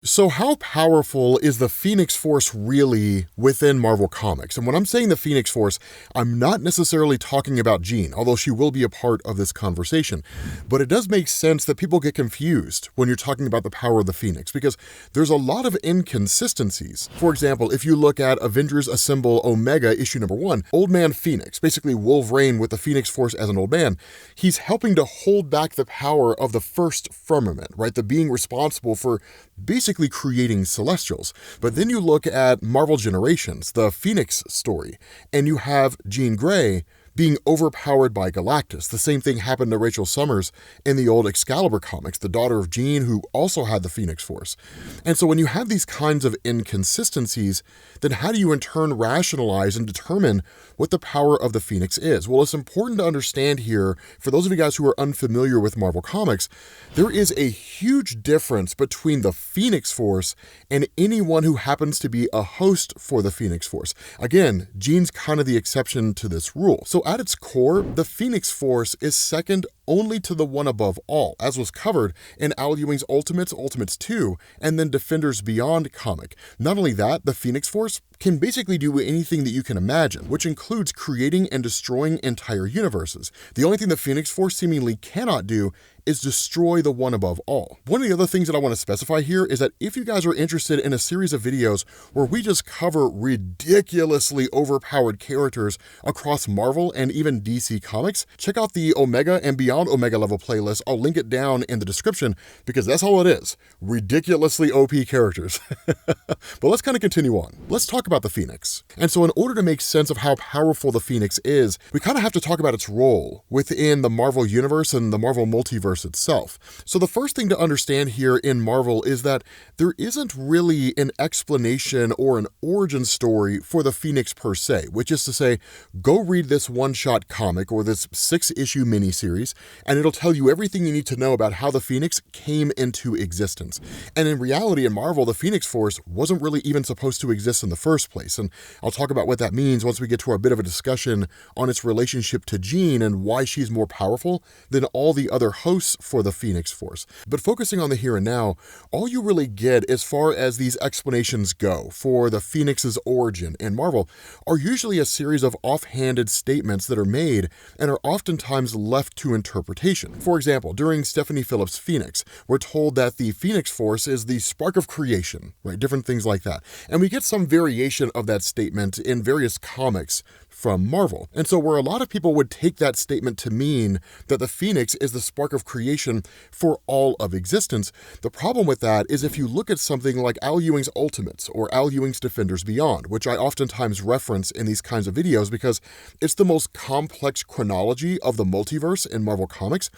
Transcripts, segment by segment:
So how powerful is the Phoenix Force really within Marvel Comics? And when I'm saying the Phoenix Force, I'm not necessarily talking about Jean, although she will be a part of this conversation. But it does make sense that people get confused when you're talking about the power of the Phoenix, because there's a lot of inconsistencies. For example, if you look at Avengers Assemble Omega issue number 1, Old Man Phoenix, basically Wolverine with the Phoenix Force as an old man, he's helping to hold back the power of the first firmament, right? The being responsible for basically creating Celestials. But then you look at Marvel Generations, the Phoenix story, and you have Jean Grey being overpowered by Galactus. The same thing happened to Rachel Summers in the old Excalibur comics, the daughter of Jean, who also had the Phoenix Force. And so when you have these kinds of inconsistencies, then how do you in turn rationalize and determine what the power of the Phoenix is? Well, it's important to understand here, for those of you guys who are unfamiliar with Marvel Comics, there is a huge difference between the Phoenix Force and anyone who happens to be a host for the Phoenix Force. Again, Jean's kind of the exception to this rule. So at its core, the Phoenix Force is second only to the One Above All, as was covered in Al Ewing's Ultimates, Ultimates 2, and then Defenders Beyond comic. Not only that, the Phoenix Force can basically do anything that you can imagine, which includes creating and destroying entire universes. The only thing the Phoenix Force seemingly cannot do is destroy the One Above All. One of the other things that I want to specify here is that if you guys are interested in a series of videos where we just cover ridiculously overpowered characters across Marvel and even DC Comics, check out the Omega and Beyond Omega level playlist. I'll link it down in the description because that's all it is. Ridiculously OP characters. But let's kind of continue on. Let's talk about the Phoenix. And so in order to make sense of how powerful the Phoenix is, we kind of have to talk about its role within the Marvel Universe and the Marvel Multiverse itself. So the first thing to understand here in Marvel is that there isn't really an explanation or an origin story for the Phoenix per se, which is to say, go read this one-shot comic or this 6-issue miniseries, and it'll tell you everything you need to know about how the Phoenix came into existence. And in reality, in Marvel, the Phoenix Force wasn't really even supposed to exist in the first place. And I'll talk about what that means once we get to our bit of a discussion on its relationship to Jean and why she's more powerful than all the other hosts for the Phoenix Force. But focusing on the here and now, all you really get as far as these explanations go for the Phoenix's origin in Marvel are usually a series of offhanded statements that are made and are oftentimes left to interpretation. For example, during Stephanie Phillips' Phoenix, we're told that the Phoenix Force is the spark of creation, right? Different things like that. And we get some variation of that statement in various comics from Marvel. And so where a lot of people would take that statement to mean that the Phoenix is the spark of creation for all of existence, the problem with that is if you look at something like Al Ewing's Ultimates or Al Ewing's Defenders Beyond, which I oftentimes reference in these kinds of videos because it's the most complex chronology of the multiverse in Marvel Comics,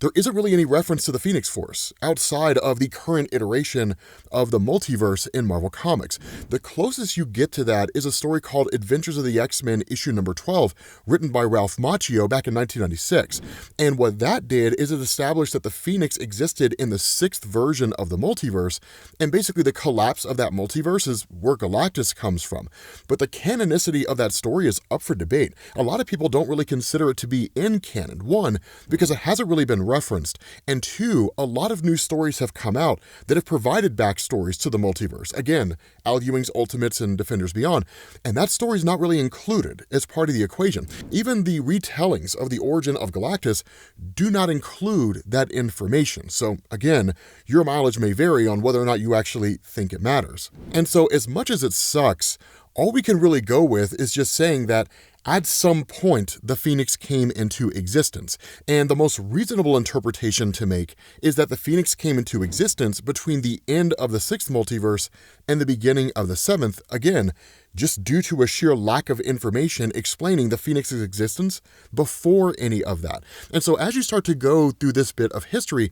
there isn't really any reference to the Phoenix Force outside of the current iteration of the multiverse in Marvel Comics. The closest you get to that is a story called Adventures of the X-Men issue number 12, written by Ralph Macchio back in 1996. And what that did is it established that the Phoenix existed in the 6th version of the multiverse, and basically the collapse of that multiverse is where Galactus comes from. But the canonicity of that story is up for debate. A lot of people don't really consider it to be in canon. One, because it hasn't really been referenced, and two, a lot of new stories have come out that have provided backstories to the multiverse. Again, Al Ewing's Ultimates and Defenders Beyond, and that story's not really included as part of the equation. Even the retellings of the origin of Galactus do not include that information. So again, your mileage may vary on whether or not you actually think it matters. And so as much as it sucks, all we can really go with is just saying that at some point, the Phoenix came into existence. And the most reasonable interpretation to make is that the Phoenix came into existence between the end of the 6th multiverse and the beginning of the 7th, again, just due to a sheer lack of information explaining the Phoenix's existence before any of that. And so as you start to go through this bit of history,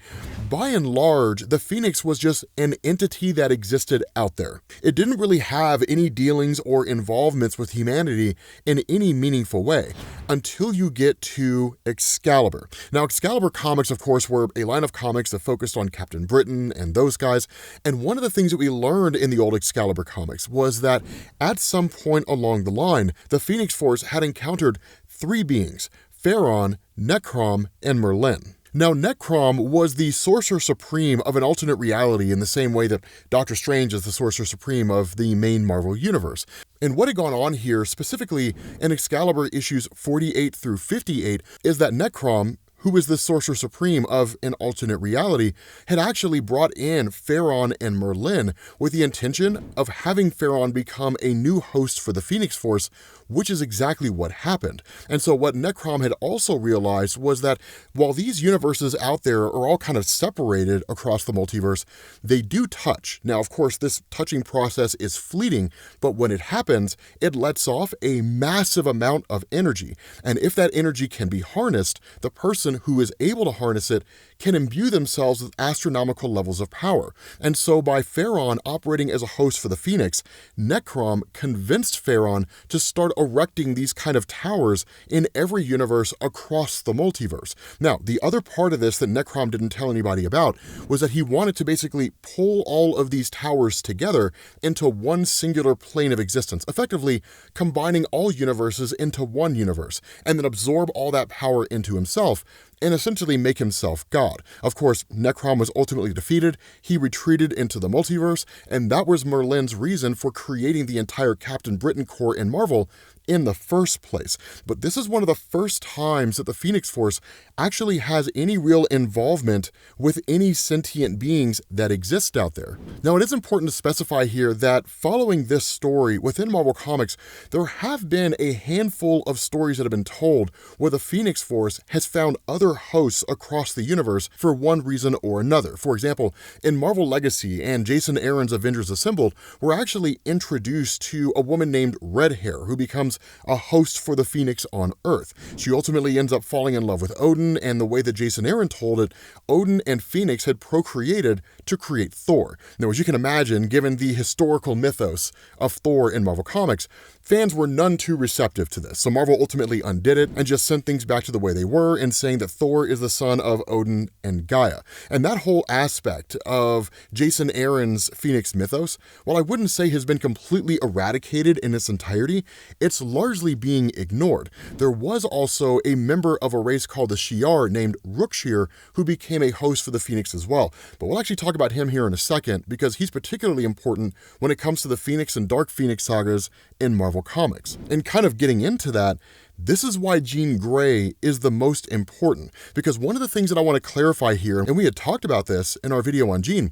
by and large, the Phoenix was just an entity that existed out there. It didn't really have any dealings or involvements with humanity in any meaningful way until you get to Excalibur. Now, Excalibur comics, of course, were a line of comics that focused on Captain Britain and those guys. And one of the things that we learned in the old Excalibur comics was that at some point along the line, the Phoenix Force had encountered 3 beings: Pharaon, Necrom, and Merlin. Now, Necrom was the Sorcerer Supreme of an alternate reality in the same way that Doctor Strange is the Sorcerer Supreme of the main Marvel Universe. And what had gone on here, specifically in Excalibur issues 48 through 58, is that Necrom, who is the Sorcerer Supreme of an alternate reality, had actually brought in Pharaon and Merlin with the intention of having Pharaon become a new host for the Phoenix Force, which is exactly what happened. And so what Necrom had also realized was that while these universes out there are all kind of separated across the multiverse, they do touch. Now, of course, this touching process is fleeting, but when it happens, it lets off a massive amount of energy. And if that energy can be harnessed, the person who is able to harness it can imbue themselves with astronomical levels of power. And so by Pharaon operating as a host for the Phoenix, Necrom convinced Pharaon to start erecting these kind of towers in every universe across the multiverse. Now, the other part of this that Necrom didn't tell anybody about was that he wanted to basically pull all of these towers together into one singular plane of existence, effectively combining all universes into one universe, and then absorb all that power into himself and essentially make himself God. Of course, Necrom was ultimately defeated, he retreated into the multiverse, and that was Merlin's reason for creating the entire Captain Britain Corps in Marvel in the first place. But this is one of the first times that the Phoenix Force actually has any real involvement with any sentient beings that exist out there. Now, it is important to specify here that following this story within Marvel Comics, there have been a handful of stories that have been told where the Phoenix Force has found other hosts across the universe for one reason or another. For example, in Marvel Legacy and Jason Aaron's Avengers Assembled, we're actually introduced to a woman named Redhair who becomes a host for the Phoenix on Earth. She ultimately ends up falling in love with Odin, and the way that Jason Aaron told it, Odin and Phoenix had procreated to create Thor. Now, as you can imagine, given the historical mythos of Thor in Marvel Comics, fans were none too receptive to this. So Marvel ultimately undid it and just sent things back to the way they were and saying that Thor is the son of Odin and Gaia. And that whole aspect of Jason Aaron's Phoenix mythos, while I wouldn't say has been completely eradicated in its entirety, it's largely being ignored. There was also a member of a race called the Shi'ar named Rookshire who became a host for the Phoenix as well. But we'll actually talk about him here in a second because he's particularly important when it comes to the Phoenix and Dark Phoenix sagas in Marvel Comics. And kind of getting into that, this is why Jean Grey is the most important, because one of the things that I want to clarify here, and we had talked about this in our video on Jean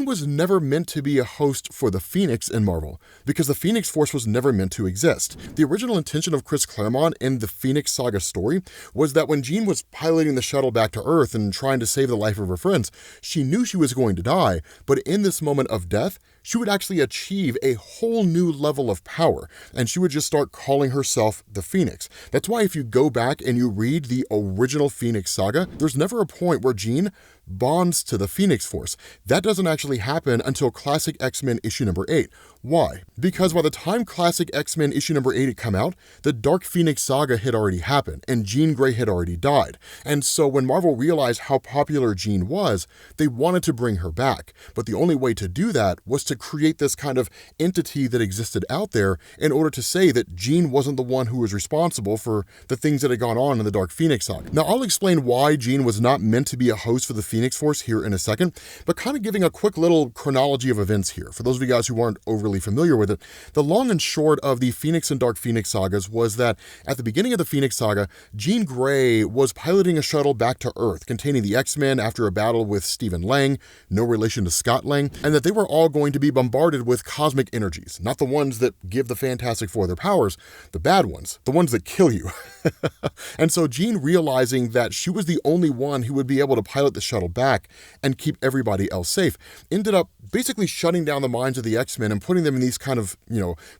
was never meant to be a host for the Phoenix in Marvel, because the Phoenix Force was never meant to exist. The original intention of Chris Claremont in the Phoenix Saga story was that when Jean was piloting the shuttle back to Earth and trying to save the life of her friends, she knew she was going to die, but in this moment of death, she would actually achieve a whole new level of power, and she would just start calling herself the Phoenix. That's why if you go back and you read the original Phoenix Saga, there's never a point where Jean bonds to the Phoenix Force. That doesn't actually happen until Classic X-Men issue number 8. Why? Because by the time Classic X-Men issue number 8 had come out, the Dark Phoenix Saga had already happened, and Jean Grey had already died. And so when Marvel realized how popular Jean was, they wanted to bring her back. But the only way to do that was to create this kind of entity that existed out there in order to say that Jean wasn't the one who was responsible for the things that had gone on in the Dark Phoenix Saga. Now, I'll explain why Jean was not meant to be a host for the Phoenix Force here in a second, but kind of giving a quick little chronology of events here. For those of you guys who aren't overly familiar with it, the long and short of the Phoenix and Dark Phoenix sagas was that at the beginning of the Phoenix Saga, Jean Grey was piloting a shuttle back to Earth containing the X-Men after a battle with Stephen Lang, no relation to Scott Lang, and that they were all going to be bombarded with cosmic energies, not the ones that give the Fantastic Four their powers, the bad ones, the ones that kill you. And so Jean, realizing that she was the only one who would be able to pilot the shuttle back and keep everybody else safe, ended up basically shutting down the minds of the X-Men and putting them in these kind of,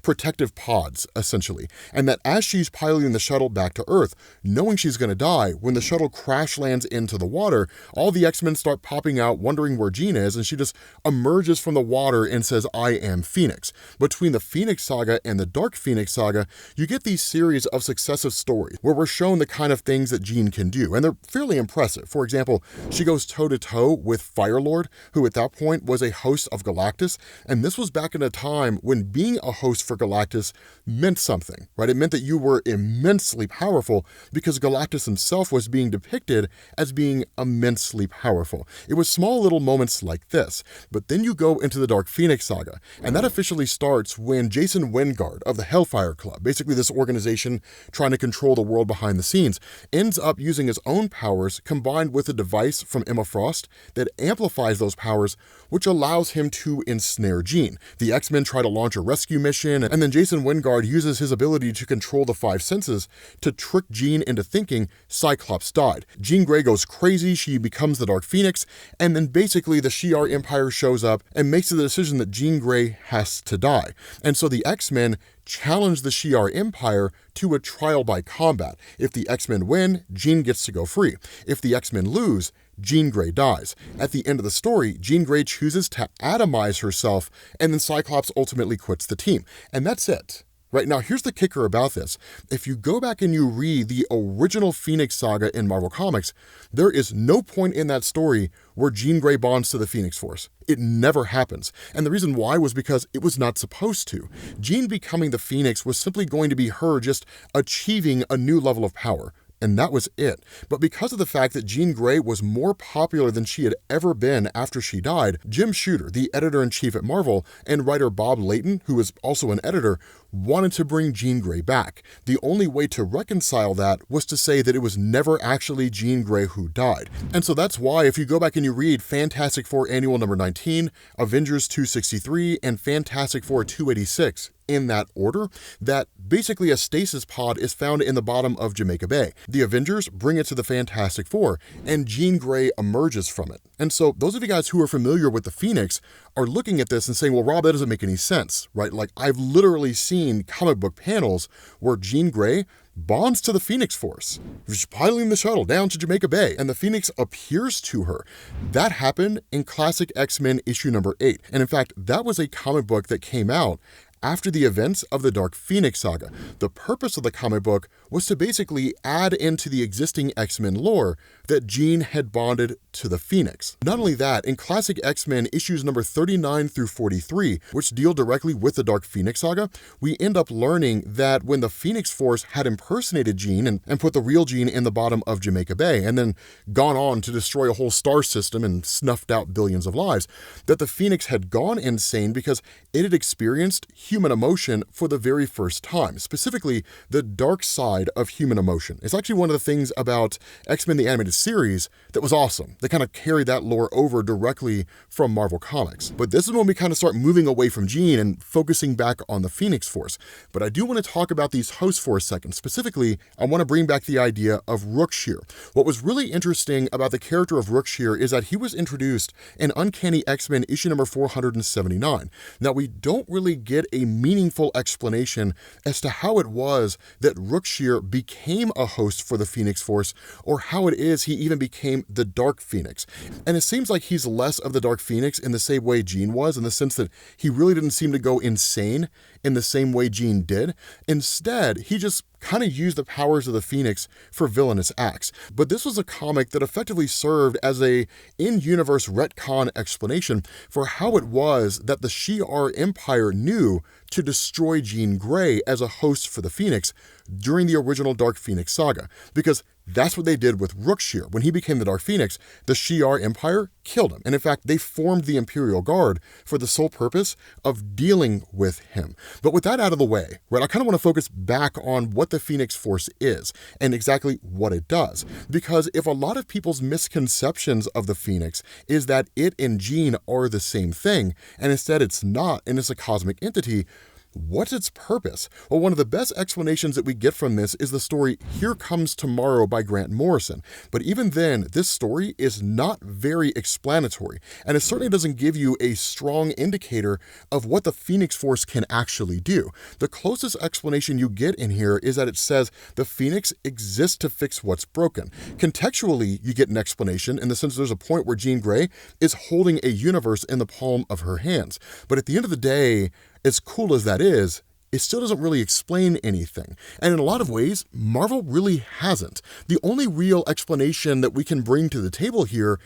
protective pods, essentially. And that as she's piloting the shuttle back to Earth, knowing she's going to die, when the shuttle crash lands into the water, all the X-Men start popping out, wondering where Jean is, and she just emerges from the water and says, "I am Phoenix." Between the Phoenix Saga and the Dark Phoenix Saga, you get these series of successive stories where we're shown the kind of things that Jean can do, and they're fairly impressive. For example, she goes toe-to-toe with Firelord, who at that point was a host of Galactus, and this was back in a time when being a host for Galactus meant something, right? It meant that you were immensely powerful because Galactus himself was being depicted as being immensely powerful. It was small little moments like this, but then you go into the Dark Phoenix Saga, and that officially starts when Jason Wingard of the Hellfire Club, basically this organization trying to control the world behind the scenes, ends up using his own powers combined with a device from Emma Frost that amplifies those powers, which allows him to ensnare Jean. The X-Men try to launch a rescue mission, and then Jason Wingard uses his ability to control the five senses to trick Jean into thinking Cyclops died. Jean Grey goes crazy, she becomes the Dark Phoenix, and then basically the Shi'ar Empire shows up and makes the decision that Jean Grey has to die. And so the X-Men challenge the Shi'ar Empire to a trial by combat. If the X-Men win, Jean gets to go free. If the X-Men lose, Jean Grey dies. At the end of the story, Jean Grey chooses to atomize herself, and then Cyclops ultimately quits the team. And that's it. Right now, here's the kicker about this. If you go back and you read the original Phoenix Saga in Marvel Comics, there is no point in that story where Jean Grey bonds to the Phoenix Force. It never happens. And the reason why was because it was not supposed to. Jean becoming the Phoenix was simply going to be her just achieving a new level of power. And that was it. But because of the fact that Jean Grey was more popular than she had ever been after she died, Jim Shooter, the editor-in-chief at Marvel, and writer Bob Layton, who was also an editor, wanted to bring Jean Grey back. The only way to reconcile that was to say that it was never actually Jean Grey who died. And so that's why if you go back and you read Fantastic Four Annual number 19, Avengers 263, and Fantastic Four 286, in that order, that basically a stasis pod is found in the bottom of Jamaica Bay. The Avengers bring it to the Fantastic Four, and Jean Grey emerges from it. And so those of you guys who are familiar with the Phoenix are looking at this and saying, well, Rob, that doesn't make any sense, right? Like, I've literally seen comic book panels where Jean Grey bonds to the Phoenix Force. She's piloting the shuttle down to Jamaica Bay, and the Phoenix appears to her. That happened in Classic X-Men issue number 8. And in fact, that was a comic book that came out after the events of the Dark Phoenix Saga. The purpose of the comic book was to basically add into the existing X-Men lore that Jean had bonded to the Phoenix. Not only that, in Classic X-Men issues number 39 through 43, which deal directly with the Dark Phoenix Saga, we end up learning that when the Phoenix Force had impersonated Jean and put the real Jean in the bottom of Jamaica Bay, and then gone on to destroy a whole star system and snuffed out billions of lives, that the Phoenix had gone insane because it had experienced human emotion for the very first time, specifically the dark side of human emotion. It's actually one of the things about X-Men the Animated Series that was awesome. They kind of carried that lore over directly from Marvel Comics. But this is when we kind of start moving away from Jean and focusing back on the Phoenix Force. But I do want to talk about these hosts for a second. Specifically, I want to bring back the idea of Rookshire. What was really interesting about the character of Rookshire is that he was introduced in Uncanny X-Men issue number 479. Now, we don't really get a meaningful explanation as to how it was that Rookshire became a host for the Phoenix Force, or how it is he even became the Dark Phoenix. And it seems like he's less of the Dark Phoenix in the same way Jean was, in the sense that he really didn't seem to go insane in the same way Jean did. Instead, he just kind of used the powers of the Phoenix for villainous acts. But this was a comic that effectively served as a in-universe retcon explanation for how it was that the Shi'ar Empire knew to destroy Jean Grey as a host for the Phoenix during the original Dark Phoenix Saga. Because that's what they did with Rookshire. When he became the Dark Phoenix, the Shi'ar Empire killed him. And in fact, they formed the Imperial Guard for the sole purpose of dealing with him. But with that out of the way, right, I kind of want to focus back on what the Phoenix Force is and exactly what it does. Because if a lot of people's misconceptions of the Phoenix is that it and Jean are the same thing, and instead it's not, and it's a cosmic entity, what's its purpose? Well, one of the best explanations that we get from this is the story Here Comes Tomorrow by Grant Morrison. But even then, this story is not very explanatory, and it certainly doesn't give you a strong indicator of what the Phoenix Force can actually do. The closest explanation you get in here is that it says the Phoenix exists to fix what's broken. Contextually, you get an explanation in the sense there's a point where Jean Grey is holding a universe in the palm of her hands. But at the end of the day, as cool as that is, it still doesn't really explain anything. And in a lot of ways, Marvel really hasn't. The only real explanation that we can bring to the table here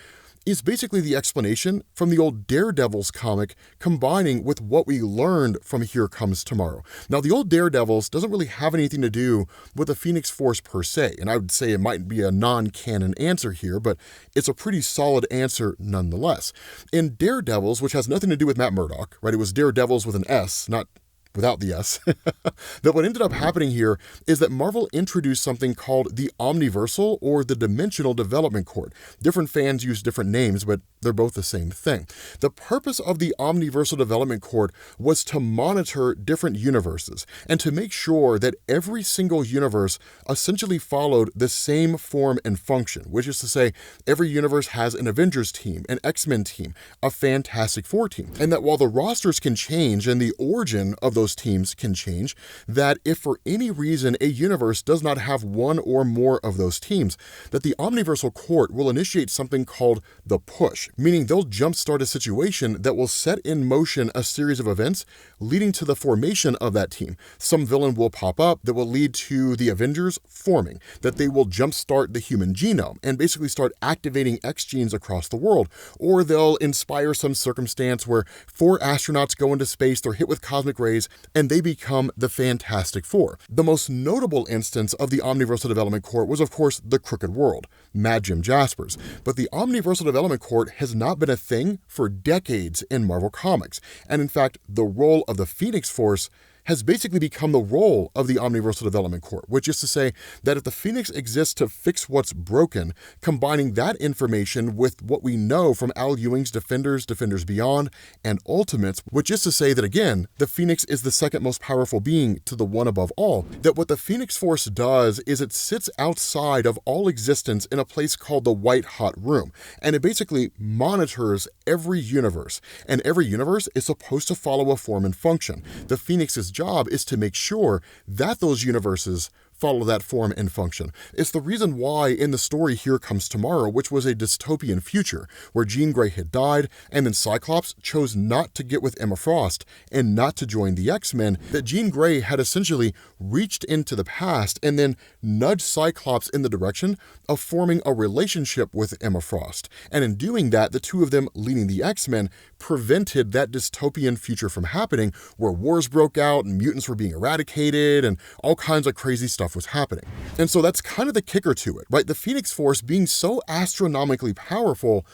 is basically the explanation from the old Daredevils comic combining with what we learned from Here Comes Tomorrow. Now, the old Daredevils doesn't really have anything to do with the Phoenix Force per se, and I would say it might be a non-canon answer here, but it's a pretty solid answer nonetheless. In Daredevils, which has nothing to do with Matt Murdock, right? It was Daredevils with an S, not without the S, that what ended up happening here is that Marvel introduced something called the Omniversal or the Dimensional Development Cord. Different fans use different names, but they're both the same thing. The purpose of the Omniversal Development Cord was to monitor different universes and to make sure that every single universe essentially followed the same form and function, which is to say, every universe has an Avengers team, an X-Men team, a Fantastic Four team, and that while the rosters can change and the origin of those teams can change, that if for any reason a universe does not have one or more of those teams, that the Omniversal Court will initiate something called the push, meaning they'll jumpstart a situation that will set in motion a series of events leading to the formation of that team. Some villain will pop up that will lead to the Avengers forming, that they will jumpstart the human genome and basically start activating X genes across the world, or they'll inspire some circumstance where 4 astronauts go into space, they're hit with cosmic rays, and they become the Fantastic Four. The most notable instance of the Omniversal Development Court was, of course, the Crooked World, Mad Jim Jaspers. But the Omniversal Development Court has not been a thing for decades in Marvel Comics. And in fact, the role of the Phoenix Force has basically become the role of the Omniversal Development Court, which is to say that if the Phoenix exists to fix what's broken, combining that information with what we know from Al Ewing's Defenders, Defenders Beyond, and Ultimates, which is to say that, again, the Phoenix is the second most powerful being to the one above all, that what the Phoenix Force does is it sits outside of all existence in a place called the White Hot Room, and it basically monitors every universe, and every universe is supposed to follow a form and function. The Phoenix's job is to make sure that those universes follow that form and function. It's the reason why in the story Here Comes Tomorrow, which was a dystopian future where Jean Grey had died and then Cyclops chose not to get with Emma Frost and not to join the X-Men, that Jean Grey had essentially reached into the past and then nudged Cyclops in the direction of forming a relationship with Emma Frost. And in doing that, the two of them leading the X-Men prevented that dystopian future from happening where wars broke out and mutants were being eradicated and all kinds of crazy stuff was happening. And so that's kind of the kicker to it, right? The Phoenix Force being so astronomically powerful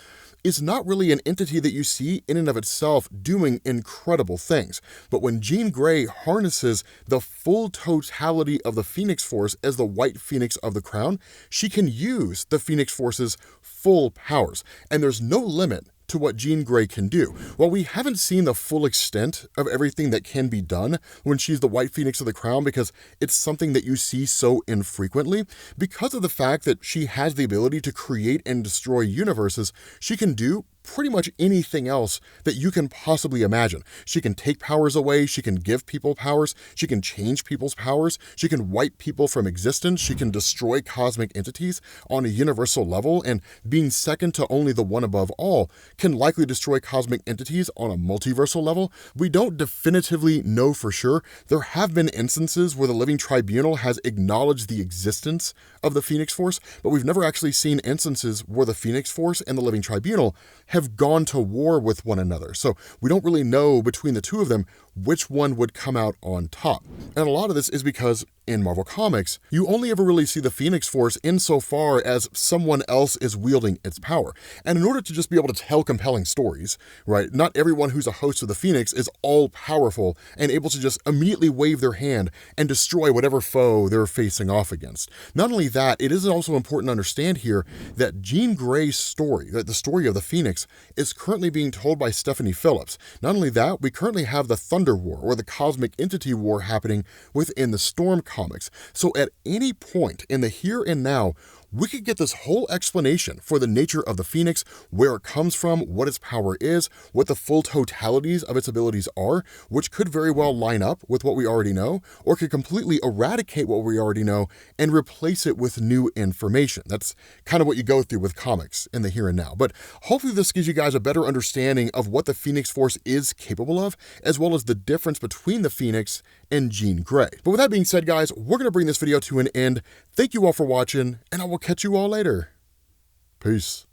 is not really an entity that you see in and of itself doing incredible things. But when Jean Grey harnesses the full totality of the Phoenix Force as the White Phoenix of the Crown, she can use the Phoenix Force's full powers. And there's no limit to what Jean Grey can do. While we haven't seen the full extent of everything that can be done when she's the White Phoenix of the Crown, because it's something that you see so infrequently, because of the fact that she has the ability to create and destroy universes, she can do pretty much anything else that you can possibly imagine. She can take powers away, she can give people powers, she can change people's powers, she can wipe people from existence, she can destroy cosmic entities on a universal level, and being second to only the one above all, can likely destroy cosmic entities on a multiversal level. We don't definitively know for sure. There have been instances where the Living Tribunal has acknowledged the existence of the Phoenix Force, but we've never actually seen instances where the Phoenix Force and the Living Tribunal have gone to war with one another. So we don't really know between the two of them which one would come out on top. And a lot of this is because in Marvel Comics, you only ever really see the Phoenix Force insofar as someone else is wielding its power. And in order to just be able to tell compelling stories, right, not everyone who's a host of the Phoenix is all powerful and able to just immediately wave their hand and destroy whatever foe they're facing off against. Not only that, it is also important to understand here that Jean Grey's story, that the story of the Phoenix, is currently being told by Stephanie Phillips. Not only that, we currently have the Thunder War, or the Cosmic Entity War, happening within the Storm comics. So at any point in the here and now, we could get this whole explanation for the nature of the Phoenix, where it comes from, what its power is, what the full totalities of its abilities are, which could very well line up with what we already know, or could completely eradicate what we already know and replace it with new information. That's kind of what you go through with comics in the here and now. But hopefully this gives you guys a better understanding of what the Phoenix Force is capable of, as well as the difference between the Phoenix and Jean Grey. But with that being said, guys, we're going to bring this video to an end. Thank you all for watching, and I will catch you all later. Peace.